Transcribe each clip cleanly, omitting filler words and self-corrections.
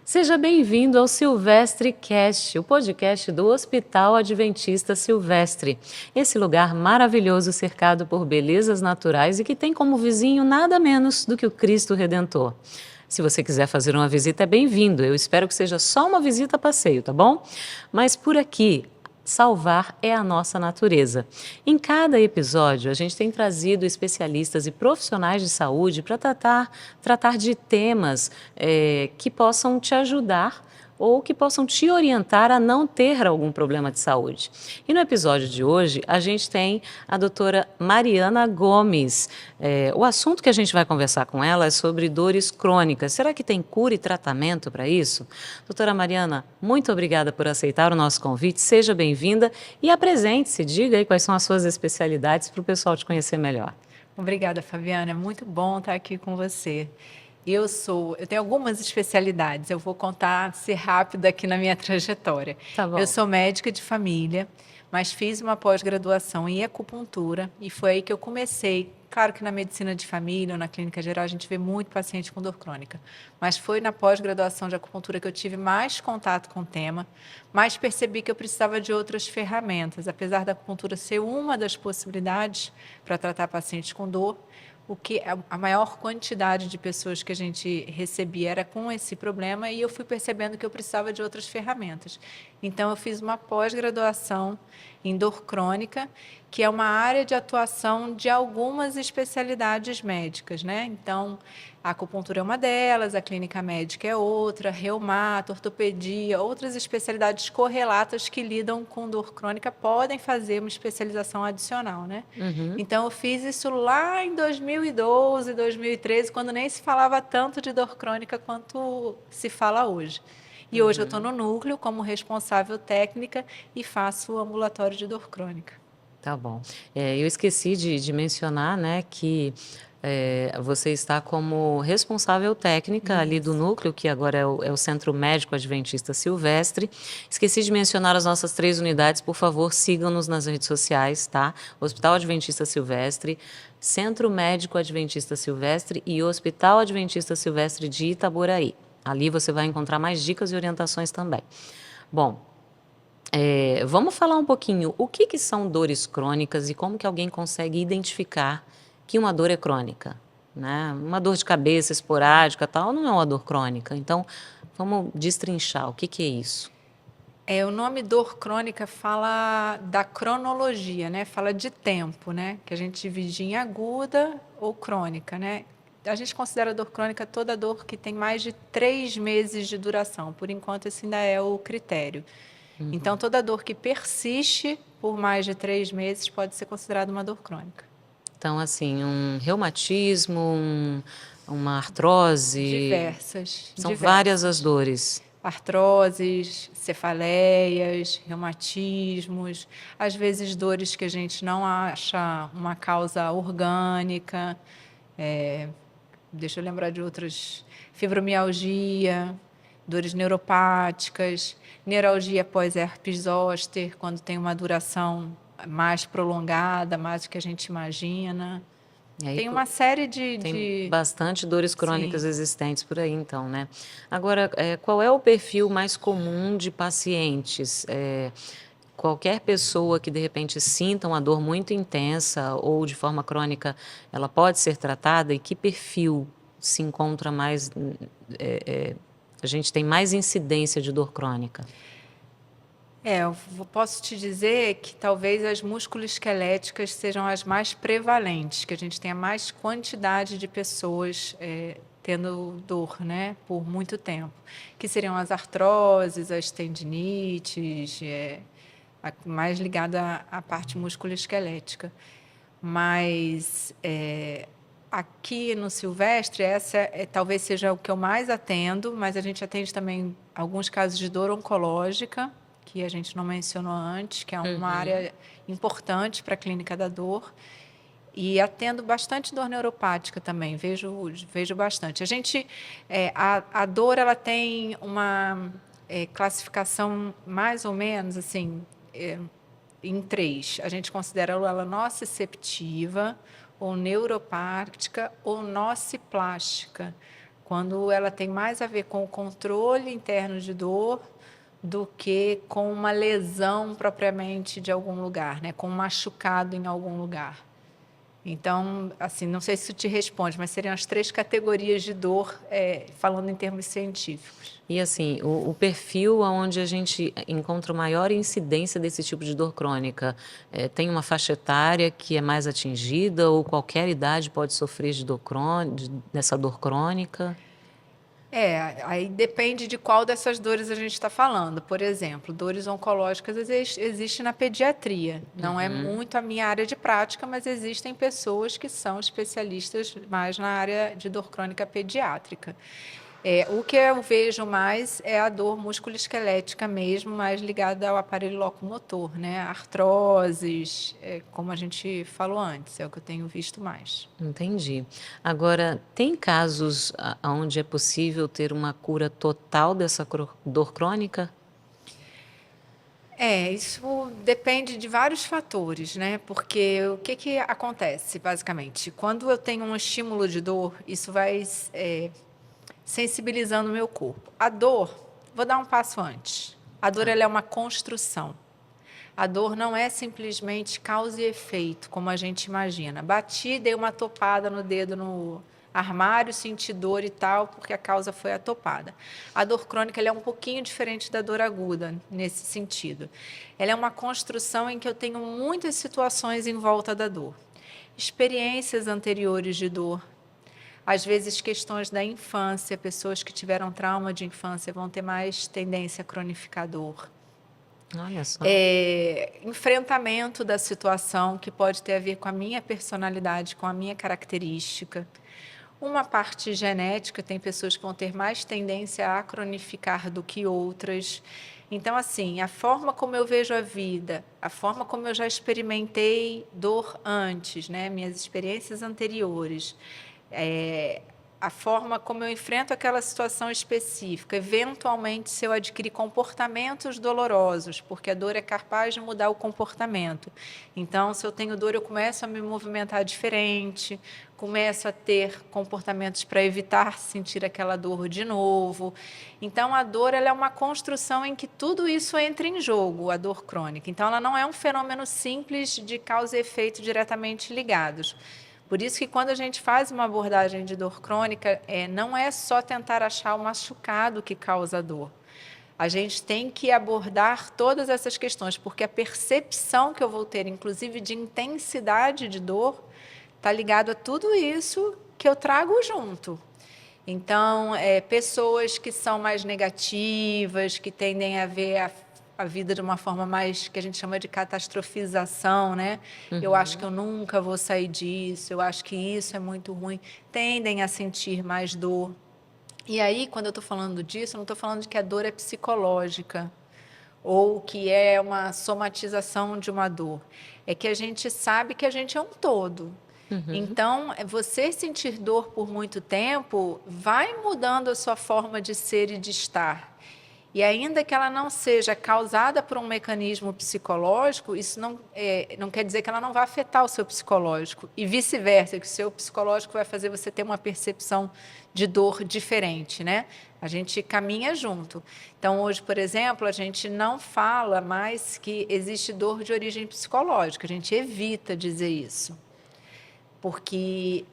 Seja bem-vindo ao Silvestre Cast, o podcast do Hospital Adventista Silvestre. Esse lugar maravilhoso cercado por belezas naturais e que tem como vizinho nada menos do que o Cristo Redentor. Se você quiser fazer uma visita, é bem-vindo. Eu espero que seja só uma visita a passeio, tá bom? Mas por aqui, salvar é a nossa natureza. Em cada episódio, a gente tem trazido especialistas e profissionais de saúde para tratar de temas que possam te ajudar ou que possam te orientar a não ter algum problema de saúde. E no episódio de hoje, a gente tem a doutora Mariana Gomes. O assunto que a gente vai conversar com ela é sobre dores crônicas. Será que tem cura e tratamento para isso? Doutora Mariana, muito obrigada por aceitar o nosso convite. Seja bem-vinda e apresente-se. Diga aí quais são as suas especialidades para o pessoal te conhecer melhor. Obrigada, Fabiana. É muito bom estar aqui com você. Eu tenho algumas especialidades. Eu vou ser rápida aqui na minha trajetória. Tá bom. Eu sou médica de família, mas fiz uma pós-graduação em acupuntura e foi aí que eu comecei. Claro que na medicina de família ou na clínica geral a gente vê muito paciente com dor crônica, mas foi na pós-graduação de acupuntura que eu tive mais contato com o tema, mas percebi que eu precisava de outras ferramentas. Apesar da acupuntura ser uma das possibilidades para tratar pacientes com dor, o que a maior quantidade de pessoas que a gente recebia era com esse problema e eu fui percebendo que eu precisava de outras ferramentas. Então, eu fiz uma pós-graduação em dor crônica, que é uma área de atuação de algumas especialidades médicas, né? Então, a acupuntura é uma delas, a clínica médica é outra, reumato, ortopedia, outras especialidades correlatas que lidam com dor crônica podem fazer uma especialização adicional, né? Então, eu fiz isso lá em 2012, 2013, quando nem se falava tanto de dor crônica quanto se fala hoje. E hoje eu estou no núcleo como responsável técnica e faço o ambulatório de dor crônica. Tá bom. Eu esqueci de mencionar, né, que você está como responsável técnica ali do núcleo, que agora é o Centro Médico Adventista Silvestre. Esqueci de mencionar as nossas 3 unidades, por favor, sigam-nos nas redes sociais, tá? Hospital Adventista Silvestre, Centro Médico Adventista Silvestre e Hospital Adventista Silvestre de Itaboraí. Ali você vai encontrar mais dicas e orientações também. Bom, vamos falar um pouquinho o que são dores crônicas e como que alguém consegue identificar que uma dor é crônica, né? Uma dor de cabeça esporádica tal não é uma dor crônica. Então, vamos destrinchar o que é isso. O nome dor crônica fala da cronologia, né? Fala de tempo, né? Que a gente divide em aguda ou crônica, né? A gente considera dor crônica toda dor que tem mais de 3 meses de duração. Por enquanto, esse ainda é o critério. Então, toda dor que persiste por mais de 3 meses pode ser considerada uma dor crônica. Então, assim, um reumatismo, uma artrose, Diversas. são várias as Diversas. dores. Artroses, cefaleias, reumatismos, às vezes dores que a gente não acha uma causa orgânica. Deixa eu lembrar de outras. Fibromialgia, dores neuropáticas, neuralgia pós-herpes zoster, quando tem uma duração mais prolongada, mais do que a gente imagina. E aí, Tem uma série tem bastante dores crônicas existentes por aí, então, né? Agora, qual é o perfil mais comum de pacientes? Qualquer pessoa que de repente sinta uma dor muito intensa ou de forma crônica, ela pode ser tratada? E que perfil se encontra mais? A gente tem mais incidência de dor crônica? Eu posso te dizer que talvez as musculoesqueléticas sejam as mais prevalentes, que a gente tenha mais quantidade de pessoas tendo dor, né, por muito tempo, que seriam as artroses, as tendinites, mais ligada à parte musculoesquelética. Mas aqui no Silvestre, essa talvez seja o que eu mais atendo, mas a gente atende também alguns casos de dor oncológica, que a gente não mencionou antes, que é uma área importante para a clínica da dor. E atendo bastante dor neuropática também, vejo bastante. A dor ela tem uma classificação mais ou menos assim, em 3. A gente considera ela nociceptiva, ou neuropática, ou nociplástica. quando ela tem mais a ver com o controle interno de dor do que com uma lesão propriamente de algum lugar, né? Com um machucado em algum lugar. Então, assim, não sei se isso te responde, mas seriam as 3 categorias de dor, falando em termos científicos. E assim, o perfil onde a gente encontra maior incidência desse tipo de dor crônica, tem uma faixa etária que é mais atingida ou qualquer idade pode sofrer de dessa dor crônica? Aí depende de qual dessas dores a gente está falando. Por exemplo, dores oncológicas existe na pediatria. Não é muito a minha área de prática, mas existem pessoas que são especialistas mais na área de dor crônica pediátrica. O que eu vejo mais é a dor musculoesquelética mesmo, mais ligada ao aparelho locomotor, né? Artroses, como a gente falou antes, é o que eu tenho visto mais. Entendi. Agora, tem casos onde é possível ter uma cura total dessa dor crônica? Isso depende de vários fatores, né? Porque o que acontece, basicamente? Quando eu tenho um estímulo de dor, isso vai sensibilizando o meu corpo. A dor, vou dar um passo antes. A dor ela é uma construção. A dor não é simplesmente causa e efeito, como a gente imagina. Bati, dei uma topada no dedo no armário, senti dor e tal, porque a causa foi a topada. A dor crônica ela é um pouquinho diferente da dor aguda, nesse sentido. Ela é uma construção em que eu tenho muitas situações em volta da dor. Experiências anteriores de dor, às vezes questões da infância, pessoas que tiveram trauma de infância vão ter mais tendência a cronificar dor. Olha só. Enfrentamento da situação que pode ter a ver com a minha personalidade, com a minha característica. Uma parte genética, tem pessoas que vão ter mais tendência a cronificar do que outras. Então, assim, a forma como eu vejo a vida, a forma como eu já experimentei dor antes, né, minhas experiências anteriores, a forma como eu enfrento aquela situação específica, eventualmente se eu adquirir comportamentos dolorosos, porque a dor é capaz de mudar o comportamento. Então, se eu tenho dor, eu começo a me movimentar diferente, começo a ter comportamentos para evitar sentir aquela dor de novo. Então, a dor ela é uma construção em que tudo isso entra em jogo, a dor crônica. Então, ela não é um fenômeno simples de causa e efeito diretamente ligados. Por isso que quando a gente faz uma abordagem de dor crônica, não é só tentar achar o machucado que causa dor. A gente tem que abordar todas essas questões, porque a percepção que eu vou ter, inclusive de intensidade de dor, está ligado a tudo isso que eu trago junto. Então, pessoas que são mais negativas, que tendem a ver a vida de uma forma mais, que a gente chama de catastrofização, né? Eu acho que eu nunca vou sair disso, eu acho que isso é muito ruim, tendem a sentir mais dor. E aí, quando eu estou falando disso, eu não estou falando de que a dor é psicológica ou que é uma somatização de uma dor. É que a gente sabe que a gente é um todo. Então, você sentir dor por muito tempo vai mudando a sua forma de ser e de estar. E ainda que ela não seja causada por um mecanismo psicológico, isso não quer dizer que ela não vai afetar o seu psicológico. E vice-versa, que o seu psicológico vai fazer você ter uma percepção de dor diferente, né? A gente caminha junto. Então, hoje, por exemplo, a gente não fala mais que existe dor de origem psicológica. A gente evita dizer isso. Porque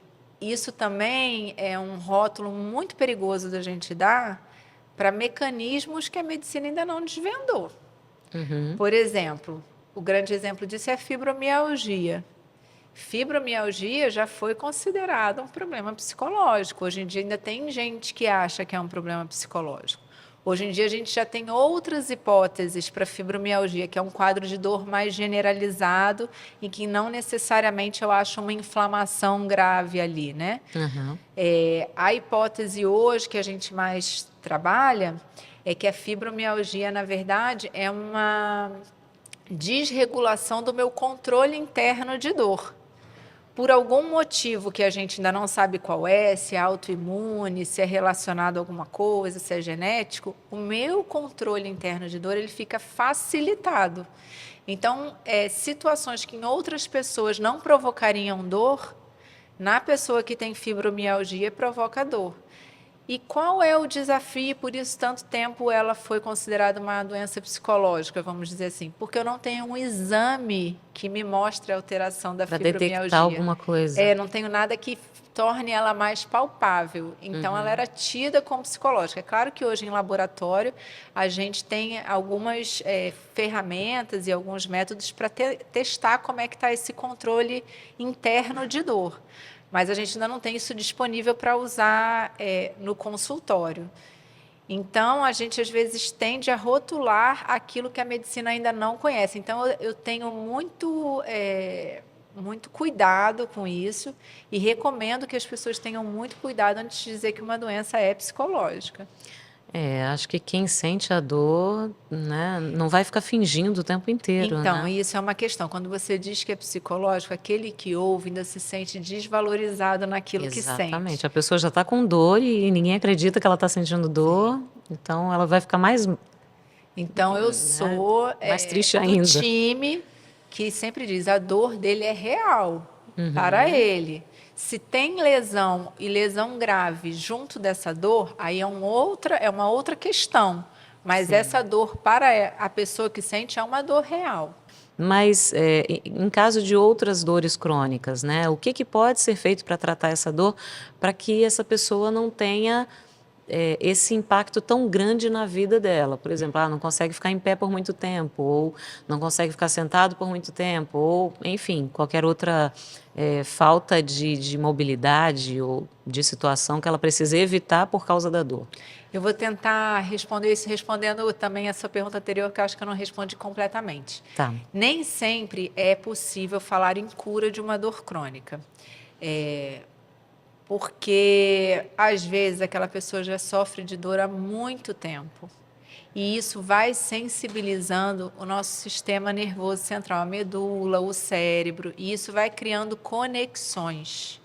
isso também é um rótulo muito perigoso da gente dar para mecanismos que a medicina ainda não desvendou. Por exemplo, o grande exemplo disso é a fibromialgia. Fibromialgia já foi considerado um problema psicológico. Hoje em dia ainda tem gente que acha que é um problema psicológico. Hoje em dia a gente já tem outras hipóteses para fibromialgia, que é um quadro de dor mais generalizado e que não necessariamente eu acho uma inflamação grave ali, né? A hipótese hoje que a gente mais trabalha é que a fibromialgia, na verdade, é uma desregulação do meu controle interno de dor. Por algum motivo que a gente ainda não sabe qual é, se é autoimune, se é relacionado a alguma coisa, se é genético, o meu controle interno de dor ele fica facilitado. Então, situações que em outras pessoas não provocariam dor, na pessoa que tem fibromialgia provoca dor. E qual é o desafio? Por isso, tanto tempo ela foi considerada uma doença psicológica, vamos dizer assim, porque eu não tenho um exame que me mostre a alteração da Para detectar fibromialgia. alguma coisa. Não tenho nada que torne ela mais palpável. Então, ela era tida como psicológica. É claro que hoje em laboratório a gente tem algumas ferramentas e alguns métodos para testar como é que está esse controle interno de dor. Mas a gente ainda não tem isso disponível para usar no consultório. Então, a gente às vezes tende a rotular aquilo que a medicina ainda não conhece. Então, eu tenho muito cuidado com isso e recomendo que as pessoas tenham muito cuidado antes de dizer que uma doença é psicológica. Acho que quem sente a dor, né, não vai ficar fingindo o tempo inteiro, Então, né? isso é uma questão. Quando você diz que é psicológico, aquele que ouve ainda se sente desvalorizado naquilo que sente. Exatamente. A pessoa já está com dor e ninguém acredita que ela está sentindo dor, então ela vai ficar mais, Então, eu né, sou mais triste do ainda. time que sempre diz a dor dele é real para ele. Se tem lesão e lesão grave junto dessa dor, aí é uma outra questão. Mas Sim. essa dor para a pessoa que sente é uma dor real. Mas em caso de outras dores crônicas, né, o que que pode ser feito para tratar essa dor para que essa pessoa não tenha esse impacto tão grande na vida dela? Por exemplo, não consegue ficar em pé por muito tempo, ou não consegue ficar sentado por muito tempo, ou, enfim, qualquer outra falta de mobilidade ou de situação que ela precisa evitar por causa da dor. Eu vou tentar responder isso respondendo também a sua pergunta anterior, que eu acho que eu não respondi completamente. Tá. Nem sempre é possível falar em cura de uma dor crônica. Porque, às vezes, aquela pessoa já sofre de dor há muito tempo. E isso vai sensibilizando o nosso sistema nervoso central, a medula, o cérebro, e isso vai criando conexões.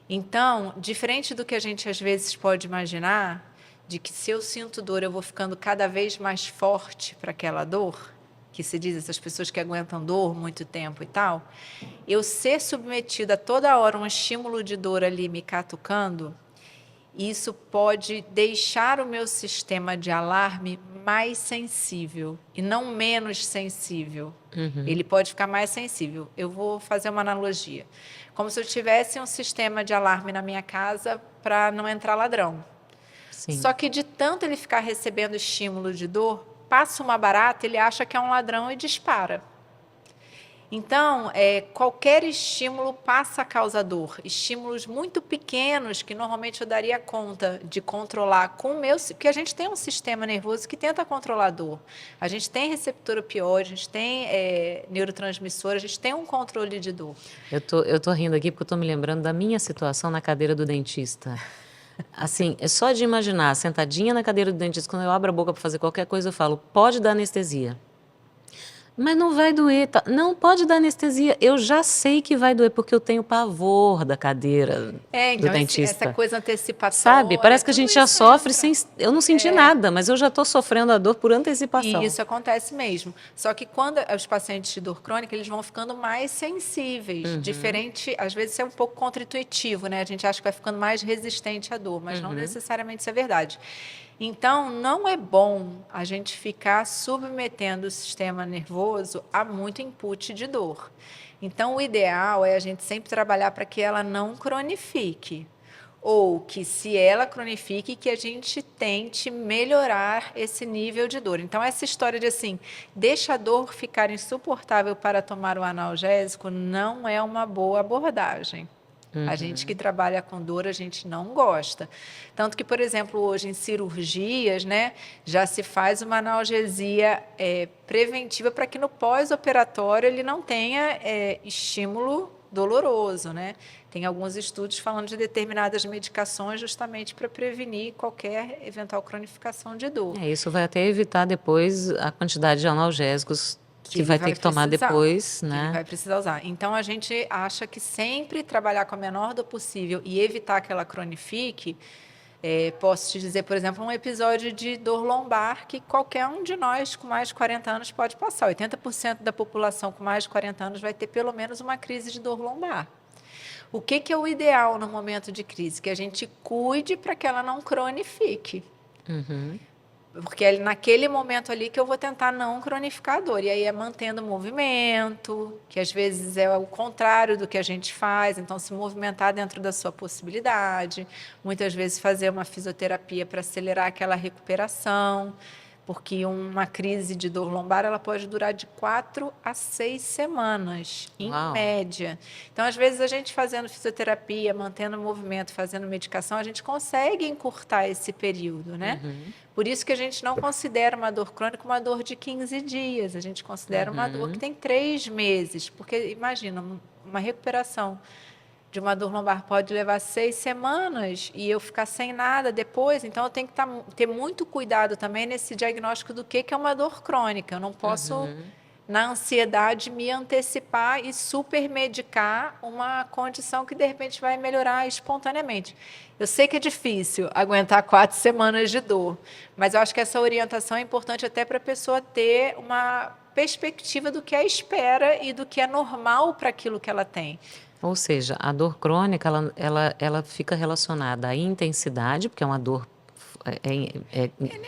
Então, diferente do que a gente às vezes pode imaginar, de que se eu sinto dor, eu vou ficando cada vez mais forte para aquela dor, que se diz essas pessoas que aguentam dor muito tempo e tal, eu ser submetida a toda hora um estímulo de dor ali me catucando, isso pode deixar o meu sistema de alarme mais sensível e não menos sensível. Ele pode ficar mais sensível. Eu vou fazer uma analogia. Como se eu tivesse um sistema de alarme na minha casa para não entrar ladrão. Sim. Só que de tanto ele ficar recebendo estímulo de dor, passa uma barata, ele acha que é um ladrão e dispara. Então, qualquer estímulo passa a causar dor. Estímulos muito pequenos que normalmente eu daria conta de controlar com o meu... Porque a gente tem um sistema nervoso que tenta controlar a dor. A gente tem receptor opioide, a gente tem neurotransmissor, a gente tem um controle de dor. Eu tô rindo aqui porque eu tô me lembrando da minha situação na cadeira do dentista. Assim, é só de imaginar, sentadinha na cadeira do dentista, quando eu abro a boca para fazer qualquer coisa, eu falo, pode dar anestesia. Mas não vai doer, tá? Não, pode dar anestesia. Eu já sei que vai doer, porque eu tenho pavor da cadeira do Então dentista. essa coisa antecipatória... Sabe? Parece que a gente já sofre entra. sem... Eu não senti nada, mas eu já estou sofrendo a dor por antecipação. E isso acontece mesmo. Só que quando os pacientes de dor crônica, eles vão ficando mais sensíveis. Diferente, às vezes isso é um pouco contra-intuitivo, né? A gente acha que vai ficando mais resistente à dor, mas não necessariamente isso é verdade. Então, não é bom a gente ficar submetendo o sistema nervoso a muito input de dor. Então, o ideal é a gente sempre trabalhar para que ela não cronifique. Ou que, se ela cronifique, que a gente tente melhorar esse nível de dor. Então, essa história de assim, deixa a dor ficar insuportável para tomar o analgésico, não é uma boa abordagem. A gente que trabalha com dor, a gente não gosta. Tanto que, por exemplo, hoje em cirurgias, né, já se faz uma analgesia preventiva para que no pós-operatório ele não tenha estímulo doloroso, né? Tem alguns estudos falando de determinadas medicações justamente para prevenir qualquer eventual cronificação de dor. Isso vai até evitar depois a quantidade de analgésicos que vai ter que tomar depois, né? Que ele vai precisar usar. Então, a gente acha que sempre trabalhar com a menor dor possível e evitar que ela cronifique. Posso te dizer, por exemplo, um episódio de dor lombar que qualquer um de nós com mais de 40 anos pode passar. 80% da população com mais de 40 anos vai ter pelo menos uma crise de dor lombar. O que que é o ideal no momento de crise? Que a gente cuide para que ela não cronifique. Uhum. Porque é naquele momento ali que eu vou tentar não cronificar a dor. E aí é mantendo o movimento, que às vezes é o contrário do que a gente faz. Então, se movimentar dentro da sua possibilidade. Muitas vezes fazer uma fisioterapia para acelerar aquela recuperação. Porque uma crise de dor lombar ela pode durar de 4 a 6 semanas, em Uau. média. Então, às vezes, a gente fazendo fisioterapia, mantendo o movimento, fazendo medicação, a gente consegue encurtar esse período, né? Uhum. Por isso que a gente não considera uma dor crônica uma dor de 15 dias, a gente considera uma dor que tem 3 meses, porque imagina, uma recuperação de uma dor lombar pode levar 6 semanas e eu ficar sem nada depois, então eu tenho que ter muito cuidado também nesse diagnóstico do que é uma dor crônica. Eu não posso, na ansiedade, me antecipar e supermedicar uma condição que de repente vai melhorar espontaneamente. Eu sei que é difícil aguentar 4 semanas de dor, mas eu acho que essa orientação é importante até para a pessoa ter uma perspectiva do que é espera e do que é normal para aquilo que ela tem. Ou seja, a dor crônica, ela fica relacionada à intensidade, porque é uma dor,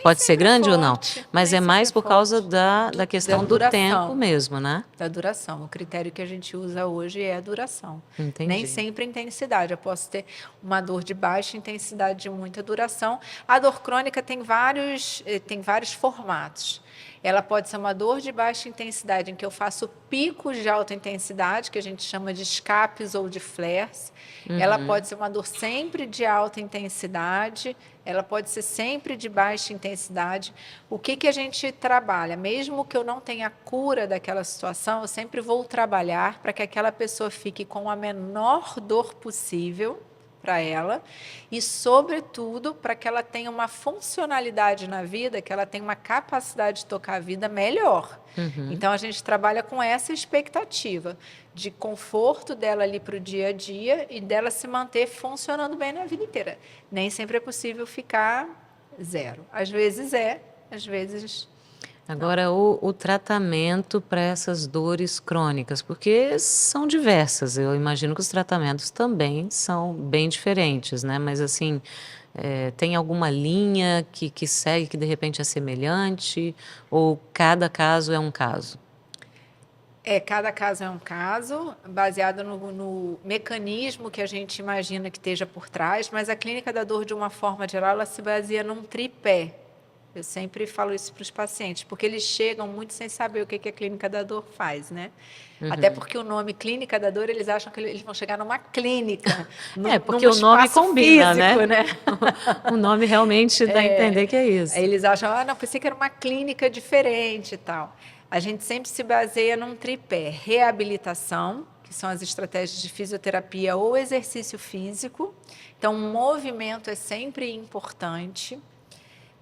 pode ser sempre é grande ou não, forte, mas nem é mais sempre é por causa forte. da questão do tempo duração. mesmo, né? Da duração. O critério que a gente usa hoje é a duração. Nem Entendi. sempre intensidade. Eu posso ter uma dor de baixa intensidade de muita duração. A dor crônica tem vários formatos. Ela pode ser uma dor de baixa intensidade, em que eu faço picos de alta intensidade, que a gente chama de escapes ou de flares. Ela pode ser uma dor sempre de alta intensidade, ela pode ser sempre de baixa intensidade. O que a gente trabalha? Mesmo que eu não tenha cura daquela situação, eu sempre vou trabalhar para que aquela pessoa fique com a menor dor possível para ela e, sobretudo, para que ela tenha uma funcionalidade na vida, que ela tenha uma capacidade de tocar a vida melhor. Então, a gente trabalha com essa expectativa de conforto dela ali para o dia a dia e dela se manter funcionando bem na vida inteira. Nem sempre é possível ficar zero. Às vezes às vezes Agora, o tratamento para essas dores crônicas, porque são diversas, eu imagino que os tratamentos também são bem diferentes, né? Mas assim, tem alguma linha que segue que de repente é semelhante, ou cada caso é um caso? Cada caso é um caso, baseado no mecanismo que a gente imagina que esteja por trás, mas a clínica da dor, de uma forma geral, ela se baseia num tripé. Eu sempre falo isso para os pacientes, porque eles chegam muito sem saber o que a clínica da dor faz, né? Até porque o nome clínica da dor, eles acham que eles vão chegar numa clínica, Porque num o nome espaço combina, físico, né? né? O nome realmente dá a entender que é isso. Aí eles acham, não, pensei que era uma clínica diferente e tal. A gente sempre se baseia num tripé: reabilitação, que são as estratégias de fisioterapia ou exercício físico. Então, o movimento é sempre importante.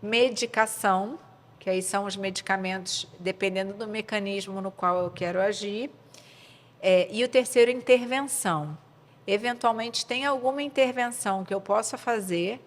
Medicação, que aí são os medicamentos dependendo do mecanismo no qual eu quero agir. E o terceiro, intervenção. Eventualmente, tem alguma intervenção que eu possa fazer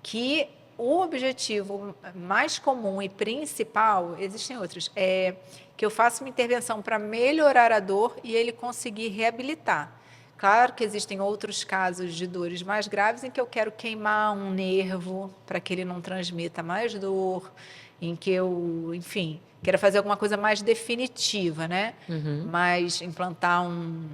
que o objetivo mais comum e principal, existem outros, é que eu faça uma intervenção para melhorar a dor e ele conseguir reabilitar. Claro que existem outros casos de dores mais graves em que eu quero queimar um nervo para que ele não transmita mais dor, em que eu, enfim, quero fazer alguma coisa mais definitiva, né? Mas implantar um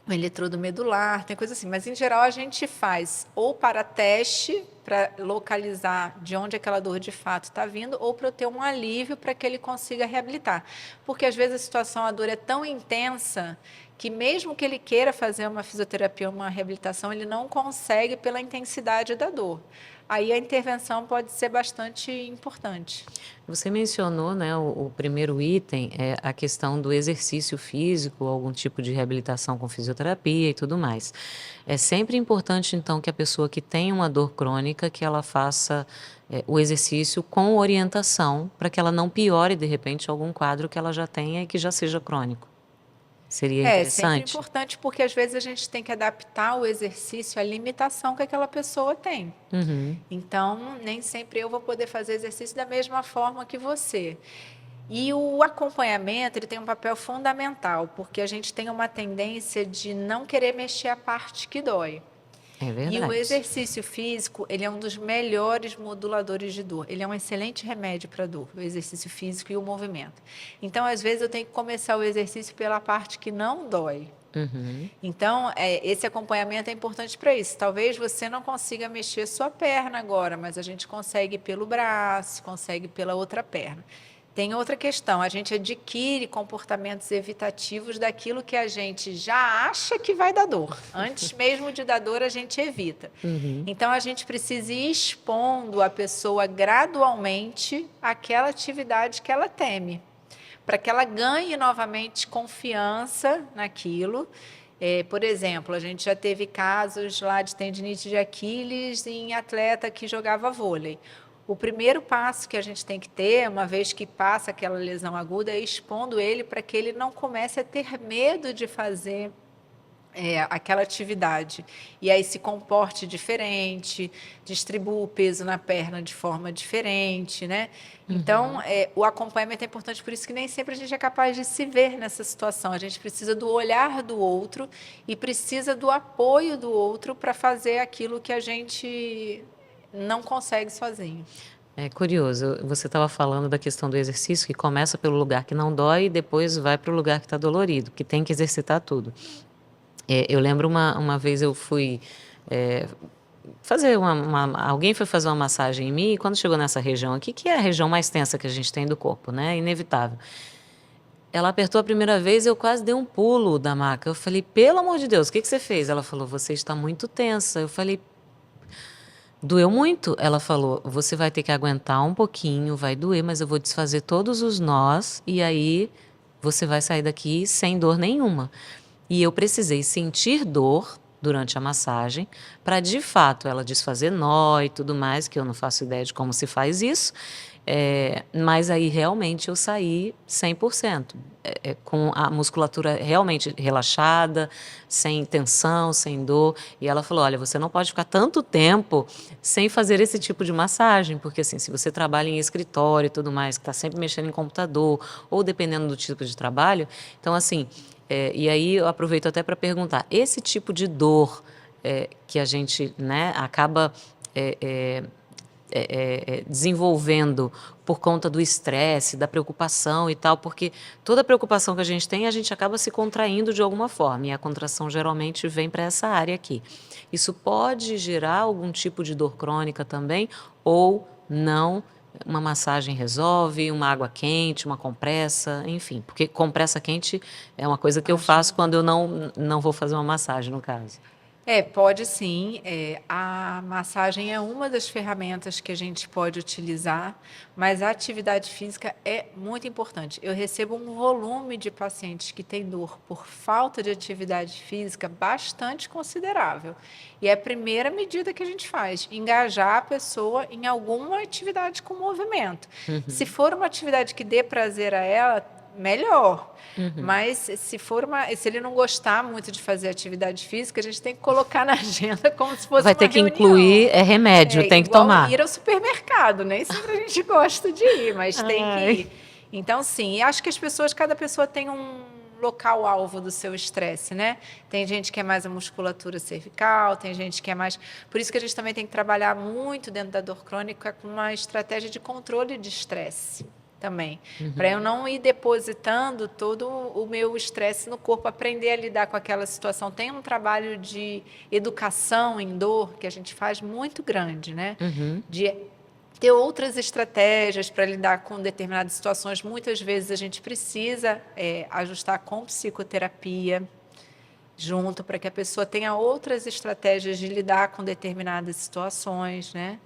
eletrodo medular, tem coisa assim. Mas, em geral, a gente faz ou para teste, para localizar de onde aquela dor de fato está vindo, ou para eu ter um alívio para que ele consiga reabilitar. Porque, às vezes, a situação, a dor é tão intensa que, mesmo que ele queira fazer uma fisioterapia, uma reabilitação, ele não consegue pela intensidade da dor. Aí a intervenção pode ser bastante importante. Você mencionou, né, o primeiro item, é a questão do exercício físico, algum tipo de reabilitação com fisioterapia e tudo mais. É sempre importante, então, que a pessoa que tem uma dor crônica, que ela faça o exercício com orientação, para que ela não piore, de repente, algum quadro que ela já tenha e que já seja crônico. Seria É sempre interessante? importante, porque às vezes a gente tem que adaptar o exercício à limitação que aquela pessoa tem. Então, nem sempre eu vou poder fazer exercício da mesma forma que você. E o acompanhamento, ele tem um papel fundamental, porque a gente tem uma tendência de não querer mexer a parte que dói. É E o verdade. exercício físico, ele é um dos melhores moduladores de dor. Ele é um excelente remédio para dor, o exercício físico e o movimento. Então, às vezes, eu tenho que começar o exercício pela parte que não dói. Uhum. Então, esse acompanhamento é importante para isso. Talvez você não consiga mexer sua perna agora, mas a gente consegue pelo braço, consegue pela outra perna. Tem outra questão, a gente adquire comportamentos evitativos daquilo que a gente já acha que vai dar dor. Antes mesmo de dar dor, a gente evita. Uhum. Então, a gente precisa ir expondo a pessoa gradualmente àquela atividade que ela teme, para que ela ganhe novamente confiança naquilo. Por exemplo, a gente já teve casos lá de tendinite de Aquiles em atleta que jogava vôlei. O primeiro passo que a gente tem que ter, uma vez que passa aquela lesão aguda, é expondo ele para que ele não comece a ter medo de fazer aquela atividade. E aí se comporte diferente, distribua o peso na perna de forma diferente, né? Então, o acompanhamento é importante, por isso que nem sempre a gente é capaz de se ver nessa situação. A gente precisa do olhar do outro e precisa do apoio do outro para fazer aquilo que a gente não consegue sozinho. É curioso, você estava falando da questão do exercício que começa pelo lugar que não dói e depois vai para o lugar que está dolorido, que tem que exercitar tudo. Eu lembro uma vez eu fui fazer alguém foi fazer uma massagem em mim e quando chegou nessa região aqui, que é a região mais tensa que a gente tem do corpo, né? Inevitável. Ela apertou a primeira vez, eu quase dei um pulo da maca. Eu falei, pelo amor de Deus, o que você fez? Ela falou, você está muito tensa. Eu falei, doeu muito? Ela falou, você vai ter que aguentar um pouquinho, vai doer, mas eu vou desfazer todos os nós e aí você vai sair daqui sem dor nenhuma. E eu precisei sentir dor durante a massagem para, de fato, ela desfazer nó e tudo mais, que eu não faço ideia de como se faz isso. Mas aí realmente eu saí 100%, com a musculatura realmente relaxada, sem tensão, sem dor. E ela falou, olha, você não pode ficar tanto tempo sem fazer esse tipo de massagem, porque assim, se você trabalha em escritório e tudo mais, que está sempre mexendo em computador, ou dependendo do tipo de trabalho, então assim, e aí eu aproveito até para perguntar, esse tipo de dor que a gente, né, acaba desenvolvendo por conta do estresse, da preocupação e tal, porque toda preocupação que a gente acaba se contraindo de alguma forma, e a contração geralmente vem para essa área aqui. Isso pode gerar algum tipo de dor crônica também, ou não? Uma massagem resolve, uma água quente, uma compressa, enfim, porque compressa quente é uma coisa que eu faço quando eu não vou fazer uma massagem, no caso. Pode sim. A massagem é uma das ferramentas que a gente pode utilizar, mas a atividade física é muito importante. Eu recebo um volume de pacientes que têm dor por falta de atividade física bastante considerável. E é a primeira medida que a gente faz, engajar a pessoa em alguma atividade com movimento. Se for uma atividade que dê prazer a ela, melhor. Mas se ele não gostar muito de fazer atividade física, a gente tem que colocar na agenda como se fosse Vai uma ter que reunião. incluir remédio, tem que Igual tomar. ir ao supermercado, nem sempre a gente gosta de ir, mas tem que Ai. ir. Então, sim, e acho que cada pessoa tem um local-alvo do seu estresse, né? Tem gente que é mais a musculatura cervical, tem gente que é mais... Por isso que a gente também tem que trabalhar muito dentro da dor crônica com uma estratégia de controle de estresse também, para eu não ir depositando todo o meu estresse no corpo, aprender a lidar com aquela situação. Tem um trabalho de educação em dor que a gente faz muito grande, né? De ter outras estratégias para lidar com determinadas situações. Muitas vezes a gente precisa ajustar com psicoterapia junto, para que a pessoa tenha outras estratégias de lidar com determinadas situações, né?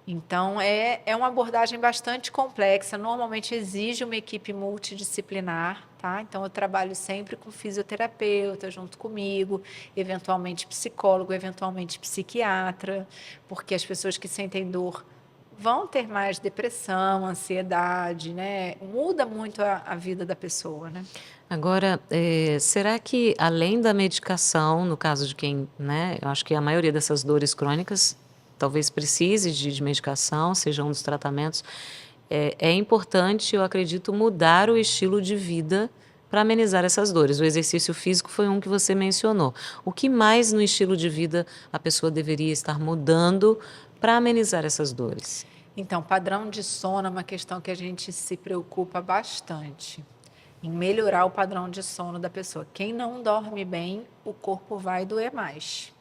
Então, é uma abordagem bastante complexa, normalmente exige uma equipe multidisciplinar, tá? Então, eu trabalho sempre com fisioterapeuta junto comigo, eventualmente psicólogo, eventualmente psiquiatra, porque as pessoas que sentem dor vão ter mais depressão, ansiedade, né? Muda muito a vida da pessoa, né? Agora, será que além da medicação, no caso de quem, né, eu acho que a maioria dessas dores crônicas talvez precise de medicação, seja um dos tratamentos, é importante, eu acredito, mudar o estilo de vida para amenizar essas dores. O exercício físico foi um que você mencionou. O que mais no estilo de vida a pessoa deveria estar mudando para amenizar essas dores? Então, padrão de sono é uma questão que a gente se preocupa bastante em melhorar o padrão de sono da pessoa. Quem não dorme bem, o corpo vai doer mais.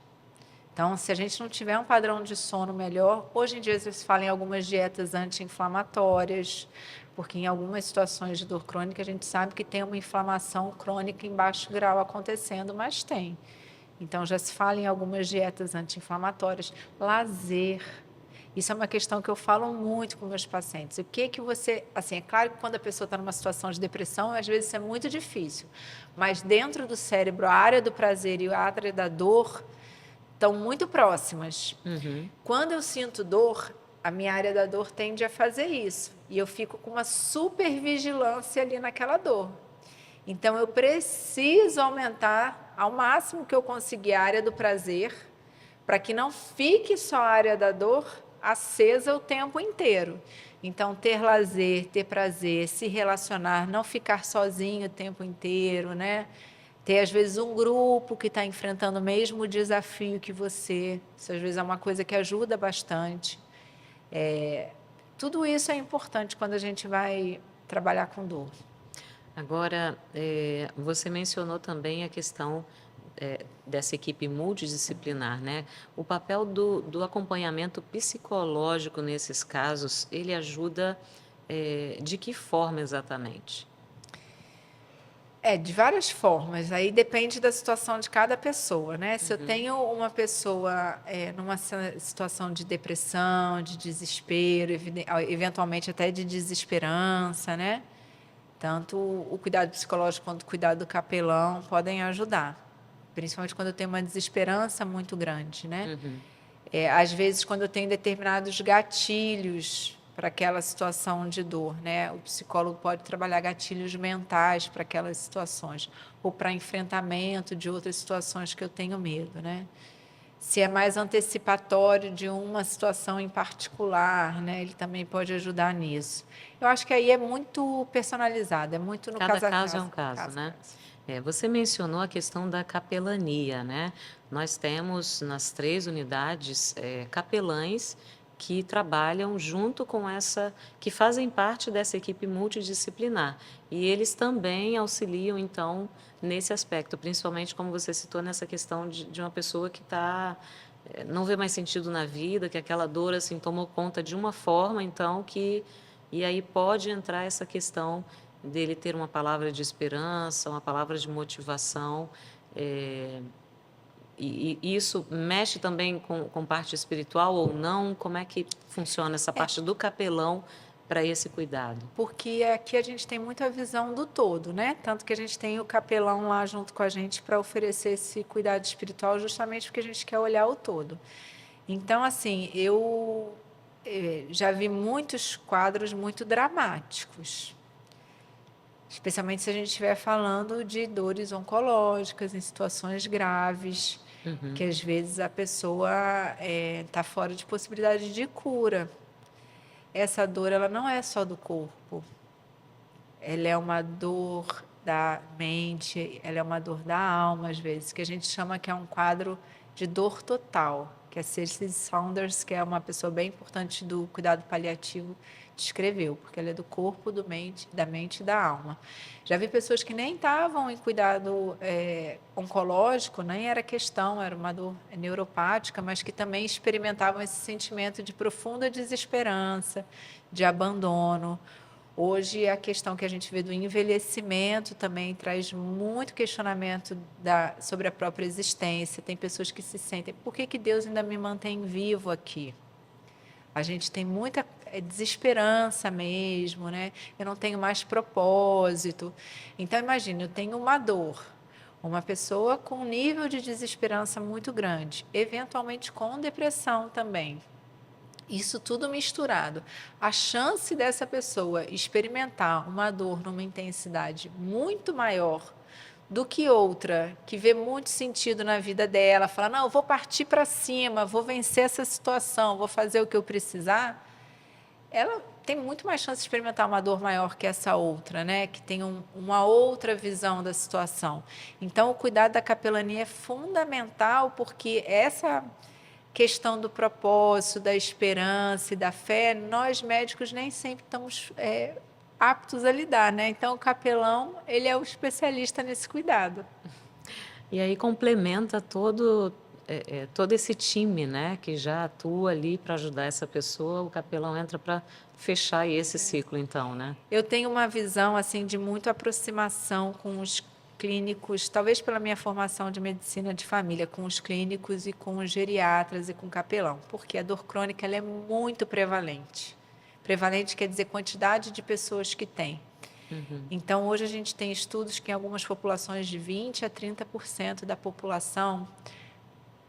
Então, se a gente não tiver um padrão de sono melhor, hoje em dia eles falam em algumas dietas anti-inflamatórias, porque em algumas situações de dor crônica a gente sabe que tem uma inflamação crônica em baixo grau acontecendo, mas tem. Então, já se fala em algumas dietas anti-inflamatórias, lazer. Isso é uma questão que eu falo muito com meus pacientes. O que que você, assim, é claro que quando a pessoa está numa situação de depressão, às vezes isso é muito difícil, mas dentro do cérebro, a área do prazer e a área da dor estão muito próximas. Quando eu sinto dor, a minha área da dor tende a fazer isso, e eu fico com uma supervigilância ali naquela dor. Então, eu preciso aumentar ao máximo que eu conseguir a área do prazer, para que não fique só a área da dor acesa o tempo inteiro. Então, ter lazer, ter prazer, se relacionar, não ficar sozinho o tempo inteiro, né? Ter, às vezes, um grupo que está enfrentando o mesmo desafio que você. Isso, às vezes, é uma coisa que ajuda bastante. Tudo isso é importante quando a gente vai trabalhar com dor. Agora, você mencionou também a questão dessa equipe multidisciplinar, né? O papel do acompanhamento psicológico nesses casos, ele ajuda de que forma exatamente? De várias formas, aí depende da situação de cada pessoa, né? Se eu tenho uma pessoa numa situação de depressão, de desespero, eventualmente até de desesperança, né? Tanto o cuidado psicológico quanto o cuidado do capelão podem ajudar, principalmente quando eu tenho uma desesperança muito grande, né? Às vezes, quando eu tenho determinados gatilhos para aquela situação de dor, né? O psicólogo pode trabalhar gatilhos mentais para aquelas situações, ou para enfrentamento de outras situações que eu tenho medo, né? Se é mais antecipatório de uma situação em particular, né? Ele também pode ajudar nisso. Eu acho que aí é muito personalizado, é muito no Cada caso a caso é um caso. caso, né? Você mencionou a questão da capelania, né? Nós temos nas 3 unidades capelães que trabalham junto com que fazem parte dessa equipe multidisciplinar. E eles também auxiliam, então, nesse aspecto, principalmente como você citou, nessa questão de uma pessoa que não vê mais sentido na vida, que aquela dor assim tomou conta de uma forma, então e aí pode entrar essa questão dele ter uma palavra de esperança, uma palavra de motivação. E isso mexe também com parte espiritual ou não? Como é que funciona essa parte do capelão para esse cuidado? Porque aqui a gente tem muita visão do todo, né? Tanto que a gente tem o capelão lá junto com a gente para oferecer esse cuidado espiritual, justamente porque a gente quer olhar o todo. Então, assim, eu já vi muitos quadros muito dramáticos, especialmente se a gente estiver falando de dores oncológicas, em situações graves, que às vezes a pessoa está fora de possibilidade de cura. Essa dor, ela não é só do corpo, ela é uma dor da mente, ela é uma dor da alma, às vezes, que a gente chama que é um quadro de dor total, que a Cecily Saunders, que é uma pessoa bem importante do cuidado paliativo, descreveu, porque ela é do corpo, da mente e da alma. Já vi pessoas que nem estavam em cuidado oncológico, nem era questão, era uma dor neuropática, mas que também experimentavam esse sentimento de profunda desesperança, de abandono. Hoje, a questão que a gente vê do envelhecimento também traz muito questionamento sobre a própria existência. Tem pessoas que se sentem, por que Deus ainda me mantém vivo aqui? A gente tem muita desesperança mesmo, né? Eu não tenho mais propósito. Então, imagine, eu tenho uma dor, uma pessoa com um nível de desesperança muito grande, eventualmente com depressão também. Isso tudo misturado. A chance dessa pessoa experimentar uma dor numa intensidade muito maior do que outra, que vê muito sentido na vida dela, fala, não, eu vou partir para cima, vou vencer essa situação, vou fazer o que eu precisar, ela tem muito mais chance de experimentar uma dor maior que essa outra, né? Que tem uma outra visão da situação. Então, o cuidado da capelania é fundamental, porque essa questão do propósito, da esperança e da fé, nós médicos nem sempre estamos aptos a lidar, né? Então, o capelão, ele é o especialista nesse cuidado. E aí complementa todo esse time, né, que já atua ali para ajudar essa pessoa, o capelão entra para fechar aí esse ciclo, então, né? Eu tenho uma visão assim de muita aproximação com os clínicos, talvez pela minha formação de medicina de família, com os clínicos e com os geriatras e com o capelão, porque a dor crônica ela é muito prevalente. Prevalente quer dizer quantidade de pessoas que tem. Então, hoje a gente tem estudos que em algumas populações de 20% a 30% da população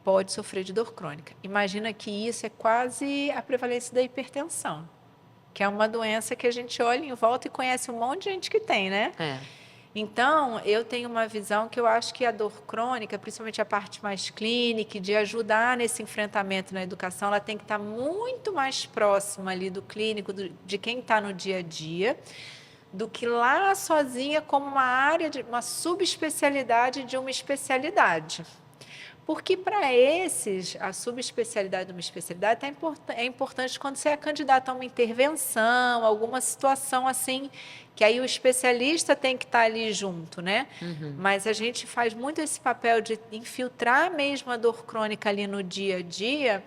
pode sofrer de dor crônica. Imagina que isso é quase a prevalência da hipertensão, que é uma doença que a gente olha em volta e conhece um monte de gente que tem, né? Então, eu tenho uma visão que eu acho que a dor crônica, principalmente a parte mais clínica, de ajudar nesse enfrentamento na educação, ela tem que estar muito mais próxima ali do clínico, de quem está no dia a dia, do que lá sozinha como uma área, uma subespecialidade de uma especialidade. Porque para esses, a subespecialidade de uma especialidade é importante quando você é candidato a uma intervenção, alguma situação assim, que aí o especialista tem que estar ali junto, né? Mas a gente faz muito esse papel de infiltrar mesmo a dor crônica ali no dia a dia,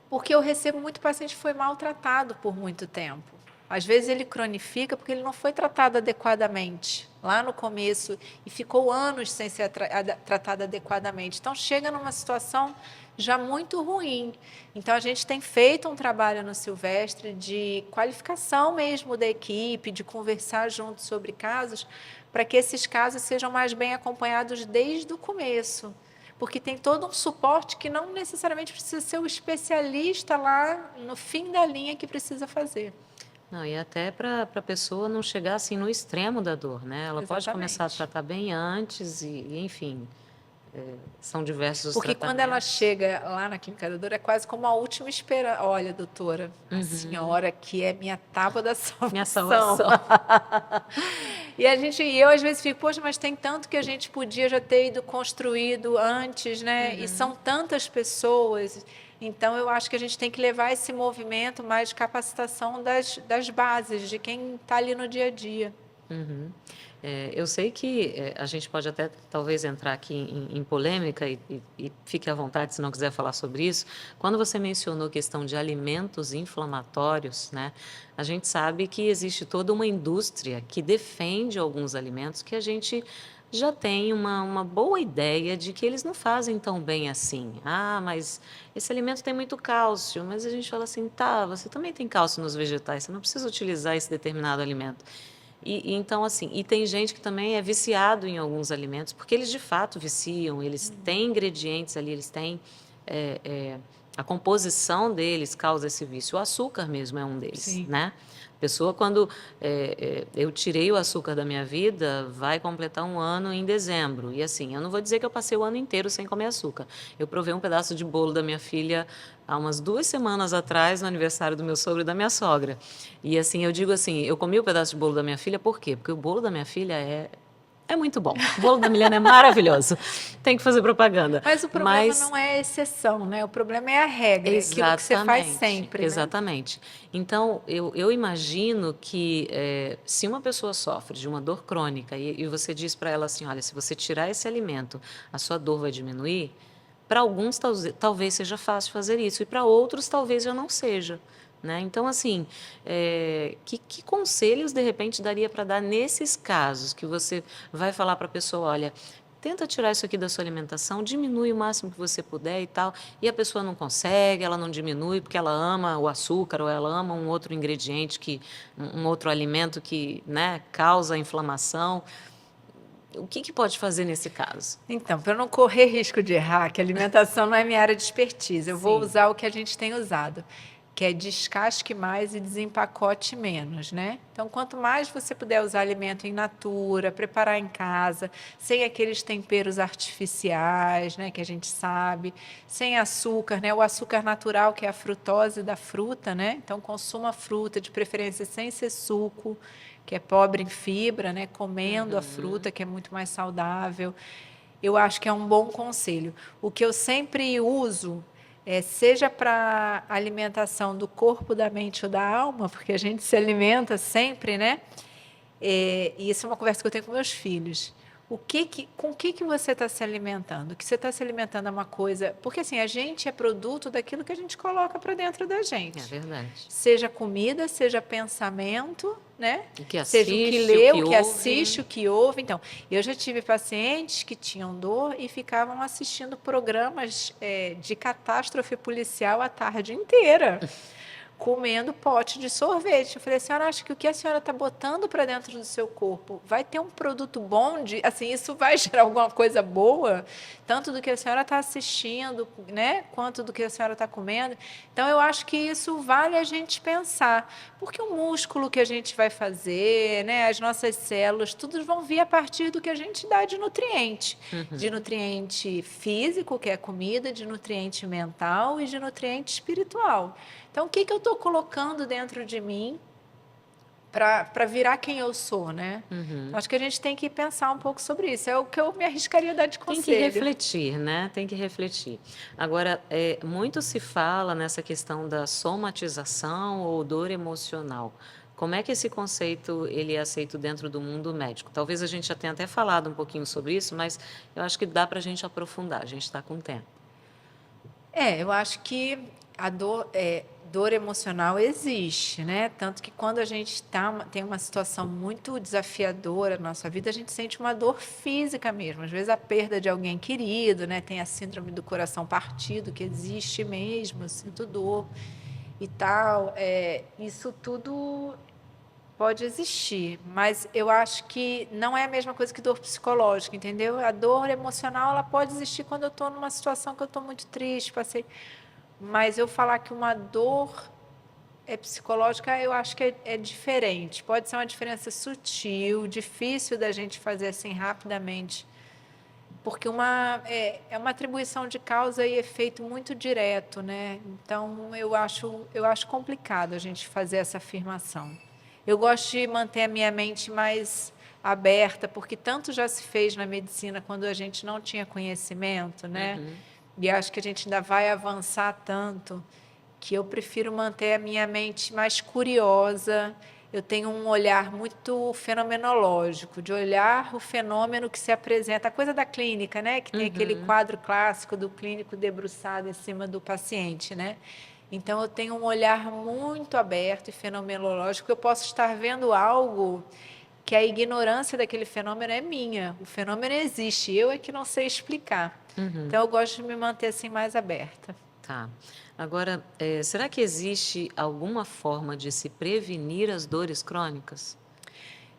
porque eu recebo muito paciente que foi maltratado por muito tempo. Às vezes ele cronifica porque ele não foi tratado adequadamente lá no começo e ficou anos sem ser tratado adequadamente. Então, chega numa situação já muito ruim. Então, a gente tem feito um trabalho no Silvestre de qualificação mesmo da equipe, de conversar junto sobre casos, para que esses casos sejam mais bem acompanhados desde o começo. Porque tem todo um suporte que não necessariamente precisa ser o especialista lá no fim da linha que precisa fazer. Não, e até para a pessoa não chegar assim no extremo da dor, né? Ela pode começar a Exatamente. tratar bem antes enfim, são diversos os Porque quando ela tratamentos. chega lá na clínica da dor, é quase como a última esperança. Olha, doutora, a senhora que é minha tábua da Minha salvação. salvação. E eu às vezes fico, poxa, mas tem tanto que a gente podia já ter ido construído antes, né? E são tantas pessoas. Então, eu acho que a gente tem que levar esse movimento mais de capacitação das bases, de quem está ali no dia a dia. Eu sei que a gente pode até talvez entrar aqui em polêmica e fique à vontade se não quiser falar sobre isso. Quando você mencionou a questão de alimentos inflamatórios, né, a gente sabe que existe toda uma indústria que defende alguns alimentos que a gente já tem uma boa ideia de que eles não fazem tão bem assim. Ah, mas esse alimento tem muito cálcio, mas a gente fala assim, tá, você também tem cálcio nos vegetais, você não precisa utilizar esse determinado alimento. Então, assim, e tem gente que também é viciado em alguns alimentos, porque eles de fato viciam, eles têm ingredientes ali, eles têm. A composição deles causa esse vício. O açúcar mesmo é um deles, Sim. né? A pessoa, quando eu tirei o açúcar da minha vida, vai completar um ano em dezembro. E assim, eu não vou dizer que eu passei o ano inteiro sem comer açúcar. Eu provei um pedaço de bolo da minha filha há umas 2 semanas atrás, no aniversário do meu sogro e da minha sogra. E assim, eu digo assim, eu comi o pedaço de bolo da minha filha, por quê? Porque o bolo da minha filha é muito bom. O bolo da Milena é maravilhoso. Tem que fazer propaganda. Mas o problema não é a exceção, né? O problema é a regra, aquilo que você faz sempre, né? Exatamente. Então, eu imagino que se uma pessoa sofre de uma dor crônica e você diz para ela assim, olha, se você tirar esse alimento, a sua dor vai diminuir, para alguns talvez seja fácil fazer isso e para outros talvez já não seja. Né? Então, assim, que conselhos, de repente, daria para dar nesses casos que você vai falar para a pessoa, olha, tenta tirar isso aqui da sua alimentação, diminui o máximo que você puder e tal, e a pessoa não consegue, ela não diminui porque ela ama o açúcar ou ela ama um outro ingrediente, um outro alimento que, né, causa inflamação. O que pode fazer nesse caso? Então, para não correr risco de errar, que a alimentação não é minha área de expertise, eu vou usar o que a gente tem usado, que é descasque mais e desempacote menos, né? Então, quanto mais você puder usar alimento in natura, preparar em casa, sem aqueles temperos artificiais, né, que a gente sabe, sem açúcar, né? O açúcar natural, que é a frutose da fruta, né? Então, consuma fruta, de preferência sem ser suco, que é pobre em fibra, né? Comendo a fruta, que é muito mais saudável. Eu acho que é um bom conselho. O que eu sempre uso seja para alimentação do corpo, da mente ou da alma, porque a gente se alimenta sempre, né? E isso é uma conversa que eu tenho com meus filhos. Com o que você está se alimentando? O que você está se alimentando é uma coisa... Porque, assim, a gente é produto daquilo que a gente coloca para dentro da É gente. verdade. Seja comida, seja pensamento, né? O que Seja o que assiste, lê, o que o que ouve. assiste, o que ouve. Então, eu já tive pacientes que tinham dor e ficavam assistindo programas de catástrofe policial a tarde inteira, comendo pote de sorvete. Eu falei, a senhora acha que o que a senhora está botando para dentro do seu corpo vai ter um produto bom? Assim, isso vai gerar alguma coisa boa? Tanto do que a senhora está assistindo, né? Quanto do que a senhora está comendo. Então, eu acho que isso vale a gente pensar. Porque o músculo que a gente vai fazer, né? As nossas células, tudo vão vir a partir do que a gente dá de nutriente. De nutriente físico, que é a comida, de nutriente mental e de nutriente espiritual. Então, o que eu estou colocando dentro de mim para virar quem eu sou, né? Então, acho que a gente tem que pensar um pouco sobre isso. É o que eu me arriscaria a dar de conselho. Tem que refletir, né? Tem que refletir. Agora, muito se fala nessa questão da somatização ou dor emocional. Como é que esse conceito ele é aceito dentro do mundo médico? Talvez a gente já tenha até falado um pouquinho sobre isso, mas eu acho que dá para a gente aprofundar. A gente está com tempo. Eu acho que a dor emocional existe, né? Tanto que quando a gente tem uma situação muito desafiadora na nossa vida, a gente sente uma dor física mesmo. Às vezes a perda de alguém querido, né? Tem a síndrome do coração partido, que existe mesmo, eu sinto dor e tal. Isso tudo pode existir, mas eu acho que não é a mesma coisa que dor psicológica, entendeu? A dor emocional, ela pode existir quando eu estou numa situação que eu estou muito triste, mas eu falar que uma dor é psicológica, eu acho que é diferente. Pode ser uma diferença sutil, difícil da gente fazer assim rapidamente, porque é uma atribuição de causa e efeito muito direto, né? Então, eu acho complicado a gente fazer essa afirmação. Eu gosto de manter a minha mente mais aberta, porque tanto já se fez na medicina quando a gente não tinha conhecimento, né? E acho que a gente ainda vai avançar tanto que eu prefiro manter a minha mente mais curiosa. Eu tenho um olhar muito fenomenológico, de olhar o fenômeno que se apresenta, a coisa da clínica, né? Que tem aquele quadro clássico do clínico debruçado em cima do paciente, né? Então, eu tenho um olhar muito aberto e fenomenológico. Eu posso estar vendo algo que a ignorância daquele fenômeno é minha. O fenômeno existe, eu é que não sei explicar. Então, eu gosto de me manter assim mais aberta. Tá. Agora, será que existe alguma forma de se prevenir as dores crônicas?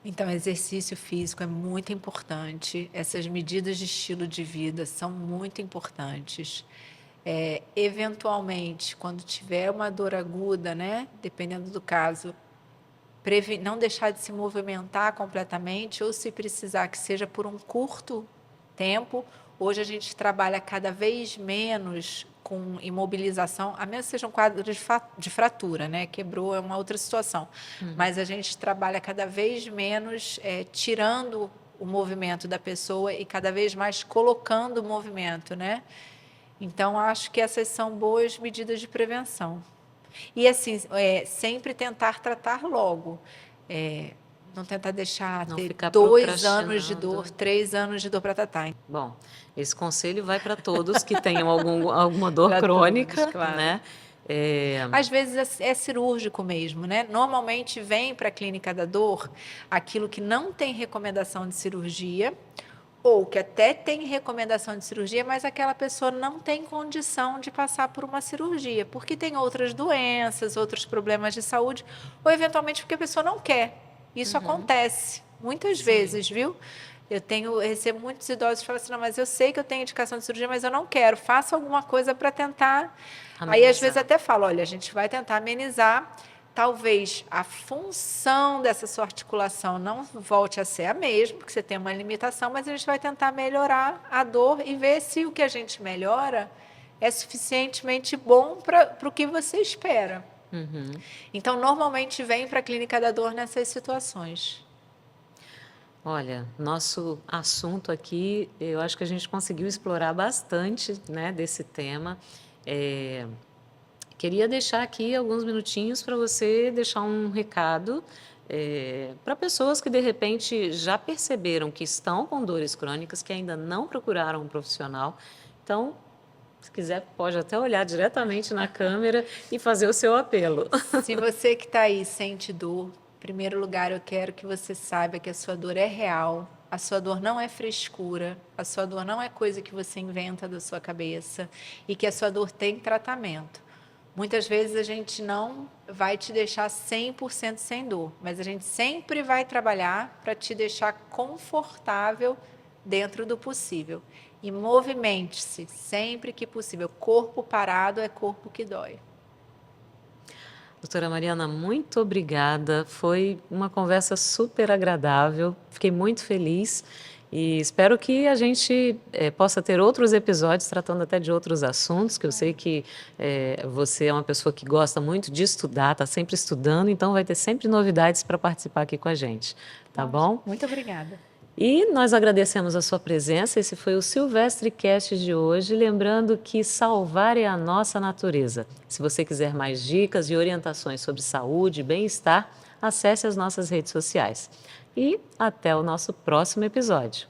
Então, exercício físico é muito importante. Essas medidas de estilo de vida são muito importantes. Eventualmente, quando tiver uma dor aguda, né, dependendo do caso, não deixar de se movimentar completamente, ou se precisar que seja por um curto tempo. Hoje a gente trabalha cada vez menos com imobilização, a menos que seja um quadro de fratura, né? Quebrou, é uma outra situação. Mas a gente trabalha cada vez menos tirando o movimento da pessoa e cada vez mais colocando o movimento, né? Então, acho que essas são boas medidas de prevenção. E, assim, sempre tentar tratar logo. Não tentar deixar Não ter ficar 2 anos de procrastinando. dor, 3 anos de dor para tratar. Bom, esse conselho vai para todos que tenham alguma dor Pra crônica, todos, claro. né? Às vezes é cirúrgico mesmo, né? Normalmente vem para a clínica da dor aquilo que não tem recomendação de cirurgia, ou que até tem recomendação de cirurgia, mas aquela pessoa não tem condição de passar por uma cirurgia, porque tem outras doenças, outros problemas de saúde, ou eventualmente porque a pessoa não quer. Isso acontece muitas vezes, viu? Eu recebo muitos idosos que falam assim, não, mas eu sei que eu tenho indicação de cirurgia, mas eu não quero, faça alguma coisa para tentar. Aí, às vezes, até falo, olha, a gente vai tentar amenizar, talvez a função dessa sua articulação não volte a ser a mesma, porque você tem uma limitação, mas a gente vai tentar melhorar a dor e ver se o que a gente melhora é suficientemente bom para o que você espera. Então, normalmente vem para a clínica da dor nessas situações. Olha, nosso assunto aqui, eu acho que a gente conseguiu explorar bastante, né, desse tema. Queria deixar aqui alguns minutinhos para você deixar um recado para pessoas que de repente já perceberam que estão com dores crônicas, que ainda não procuraram um profissional. Então, se quiser, pode até olhar diretamente na câmera e fazer o seu apelo. Se você que está aí sente dor, em primeiro lugar, eu quero que você saiba que a sua dor é real, a sua dor não é frescura, a sua dor não é coisa que você inventa da sua cabeça e que a sua dor tem tratamento. Muitas vezes a gente não vai te deixar 100% sem dor, mas a gente sempre vai trabalhar para te deixar confortável dentro do possível. E movimente-se sempre que possível. Corpo parado é corpo que dói. Doutora Mariana, muito obrigada. Foi uma conversa super agradável. Fiquei muito feliz e espero que a gente possa ter outros episódios tratando até de outros assuntos, que eu sei que você é uma pessoa que gosta muito de estudar, está sempre estudando, então vai ter sempre novidades para participar aqui com a gente. Tá bom? Muito obrigada. E nós agradecemos a sua presença. Esse foi o Silvestre Cast de hoje. Lembrando que salvar é a nossa natureza. Se você quiser mais dicas e orientações sobre saúde e bem-estar, acesse as nossas redes sociais. E até o nosso próximo episódio.